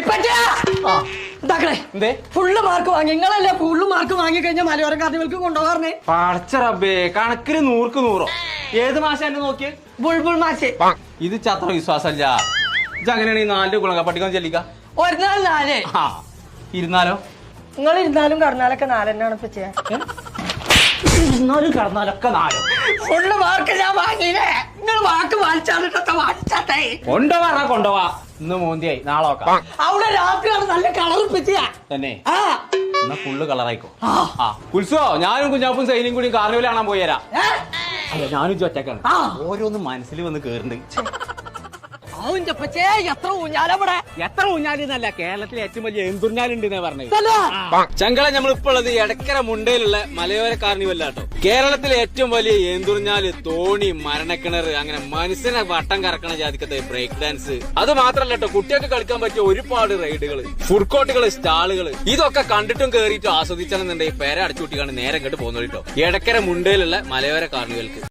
ഇപ്പറ്റേ full mark വാങ്ങി നിങ്ങളല്ലേ full mark വാങ്ങി കഴിഞ്ഞാൽ മലയോര കാർണിവൽക്ക് കൊണ്ടുപോകാറേ. പടച്ച റബ്ബേ, കണക്കിന് 100ക്ക് 100. ഏത് മാസം എന്നെ നോക്കിയ ബുൾബുൾ മാഷേ? ഇത് ചത്ര വിശ്വാസല്ല. ഇത് അങ്ങനെയാണെങ്കിൽ 4 കുളങ്ക പഠിക്കാൻ ചെല്ലിക്ക. ഒരു നാൾ 4. ഇരുന്നാലോ? നിങ്ങൾ ഇരുന്നാലും കടന്നാലൊക്കെ 4 തന്നെയാണ് ഇപ്പൊ ചെയ്യാൻ. ഇരുന്നാലും കടന്നാലൊക്കെ 4. ഫുള്ള് മാർക്ക് ഞാൻ വാങ്ങിയില്ലേ? നിങ്ങൾ വാക്ക് വാങ്ങിച്ചാട്ടെ. കൊണ്ടുപോവാ. ഇന്ന് മോന്തിയായി, നാളെ നോക്കാം. അവിടെ രാത്രിയാണ് നല്ല കളർ പിച്ചിയാ തന്നെ. എന്നാ ഫുള്ള് കളറായിക്കോ. ഉത്സവോ ഞാനും കുഞ്ഞാപ്പും സൈനിയും കൂടി കാർണിവൽ കാണാൻ പോയരാ. അല്ല, ഞാനും ഒറ്റക്കാണ്. ഓരോന്ന് മനസ്സിൽ വന്ന് കേറുന്നുണ്ട്. എത്ര ഊഞ്ഞാലവിടെ? എത്ര ഊഞ്ഞാലിന്നല്ല, കേരളത്തിലെ ഏറ്റവും വലിയ എന്തുഞ്ഞാലുണ്ട് പറഞ്ഞത്. ചങ്കള നമ്മളിപ്പോ ഉള്ളത് എടക്കര മുണ്ടയിലുള്ള മലയോര കാർണിവല്ലാട്ടോ. കേരളത്തിലെ ഏറ്റവും വലിയ ഏന്തുറിഞ്ഞാല്, തോണി, മരണക്കിണർ, അങ്ങനെ മനുഷ്യനെ വട്ടം കറക്കണ ജാതിക്കത്തെ ബ്രേക്ക് ഡാൻസ്. അത് മാത്രല്ല കേട്ടോ, കുട്ടികൾക്ക് കളിക്കാൻ പറ്റിയ ഒരുപാട് റൈഡുകൾ, ഫുഡ് കോർട്ടുകൾ, സ്റ്റാളുകൾ, ഇതൊക്കെ കണ്ടിട്ടും കേറിയിട്ടും ആസ്വദിച്ചെന്നുണ്ടെങ്കിൽ പേര അടച്ചുകൂട്ടിക്കാണ് നേരെ ഇങ്ങോട്ട് പോകുന്നത് കേട്ടോ. എടക്കര മുണ്ടയിലുള്ള മലയോര കാർണിവൽക്ക്.